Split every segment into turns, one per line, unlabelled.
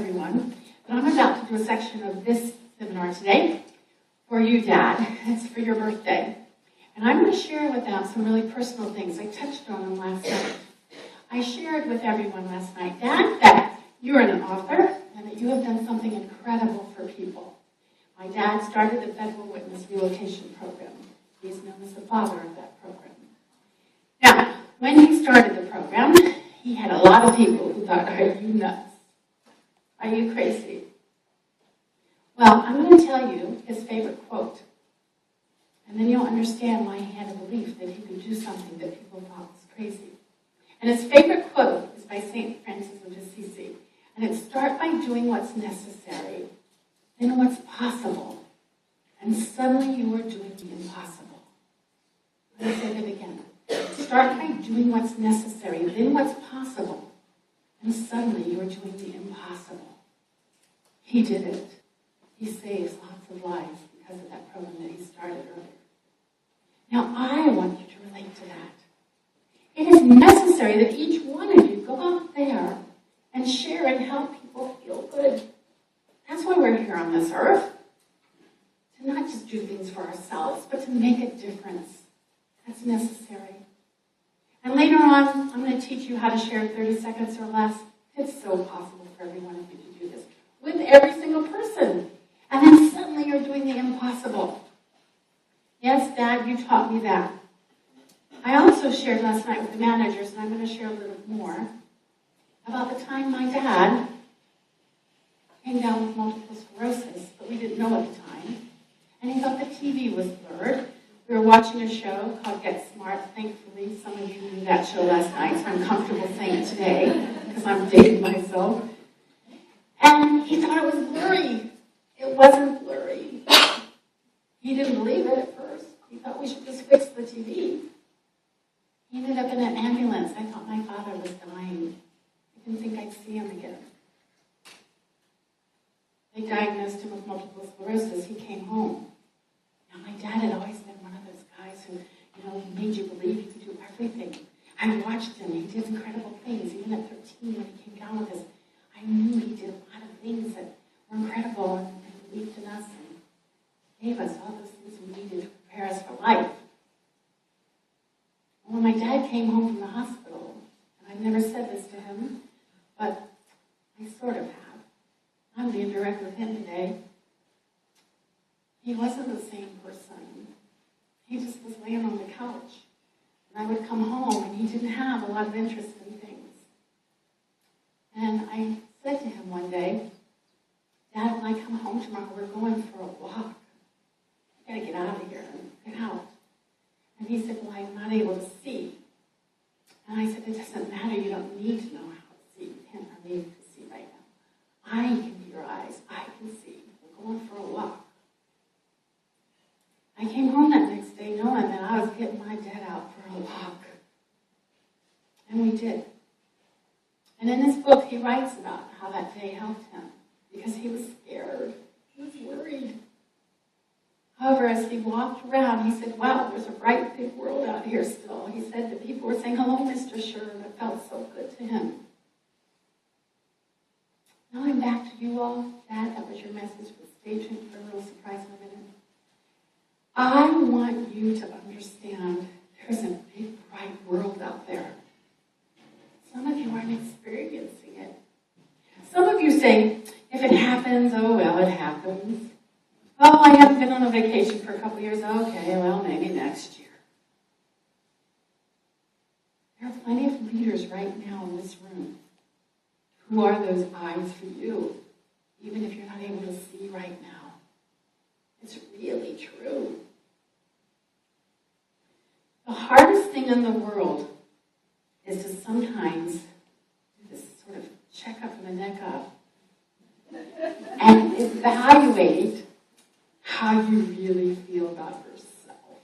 everyone, but I'm about to do a section of this seminar today for you, Dad. It's for your birthday. And I'm going to share with them some really personal things. I touched on them last night. I shared with everyone last night, Dad, that you're an author and that you have done something incredible for people. My dad started the Federal Witness Relocation Program. He's known as the father of that program. Now, when he started the program, he had a lot of people who thought, are you nuts? Are you crazy? Well, I'm going to tell you his favorite quote. And then you'll understand why he had a belief that he could do something that people thought was crazy. And his favorite quote is by St. Francis of Assisi. And it's, start by doing what's necessary, then what's possible. And suddenly you are doing the impossible. Let me say that again. Start by doing what's necessary, then what's possible. And suddenly you are doing the impossible. He did it. He saves lots of lives because of that program that he started earlier. Now, I want you to relate to that. It is necessary that each one of you go out there and share and help people feel good. That's why we're here on this earth. To not just do things for ourselves, but to make a difference. That's necessary. And later on, I'm going to teach you how to share 30 seconds or less. It's so possible for every one of you to do this with every single person. And then suddenly you're doing the impossible. Yes, Dad, you taught me that. I also shared last night with the managers, and I'm going to share a little more, about the time my dad came down with multiple sclerosis, but we didn't know at the time. And he thought the TV was blurred. We were watching a show called Get Smart. Thankfully, some of you knew that show last night, so I'm comfortable saying it today, because I'm dating myself. And he thought it was blurry. It wasn't blurry. He didn't believe it at first. He thought we should just fix the TV. He ended up in an ambulance. I thought my father was dying. I didn't think I'd see him again. They diagnosed him with multiple sclerosis. He came home. Now, my dad had always been one of those guys who, he made you believe he could do everything. I watched him. He did incredible things. Even at 13, when he came down with this, I knew he did a lot of things that were incredible and believed in us and gave us all those things we needed to prepare us for life. And when my dad came home from the hospital, and I've never said this to him, but I sort of have. I'm being direct with him today. He wasn't the same person. He just was laying on the couch. And I would come home, and he didn't have a lot of interest in things. And I said to him one day, Dad, when I come home tomorrow, we're going for a walk. I gotta get out of here and get out. And he said, well, I'm not able to see. And I said, it doesn't matter. You don't need to know how to see. You can't need to see right now. I can be your eyes. I can see. We're going for a walk. I came home that next day knowing that I was getting my dad out for a walk. And we did. And in this book, he writes about how that day helped him because he was scared. He was worried. However, as he walked around, he said, wow, there's a bright, big world out here still. He said that people were saying, hello, Mr. Sherman. It felt so good to him. Now I'm back to you all. Dad, that was your message. But stay tuned for a little surprise in a minute. I want you to understand there's a big, bright world out there. Some of you aren't experiencing it. Some of you say, if it happens, oh, well, it happens. Oh, I haven't been on a vacation for a couple years. Okay, well, maybe next year. There are plenty of leaders right now in this room who are those eyes for you, even if you're not able to see right now. It's really true. The hardest thing in the world is to sometimes do this sort of checkup from the neck up and evaluate how you really feel about yourself.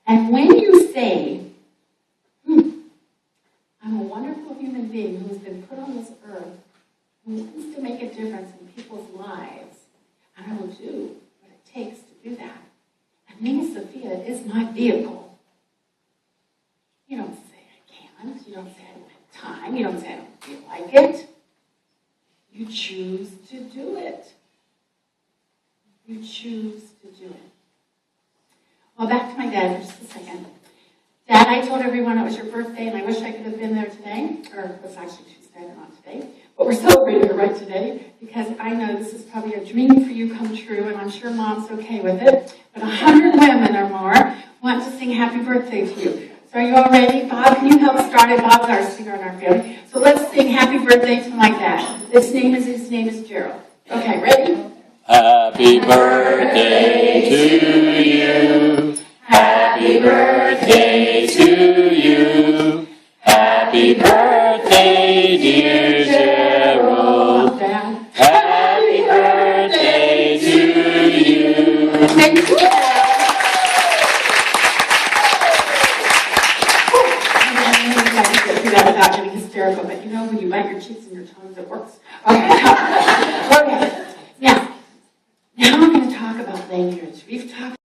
And when you say, I'm a wonderful human being who has been put on this earth, who wants to make a difference in people's lives, and I will do what it takes to do that. And me, Sophia, is my vehicle. You don't say I can't. You don't say I don't have time. You don't say I don't feel like like it, you choose to do it. You choose to do it. Well, back to my dad for just a second. Dad, I told everyone it was your birthday, and I wish I could have been there today. Or it was actually Tuesday, but not today. But we're celebrating it right today, because I know this is probably a dream for you come true, and I'm sure Mom's okay with it. But 100 women or more want to sing happy birthday to you. So are you all ready? Bob, can you help start it? Bob's our singer in our family. So let's sing happy birthday to my dad. His name is Gerald. Okay, ready?
Happy birthday to you. Happy birthday to you. Happy birthday, dear Gerald. Happy birthday to you.
Thank you. Without getting hysterical, but you know when you bite your cheeks and your tongues, it works. Okay. Okay. Now I'm going to talk about language. We've talked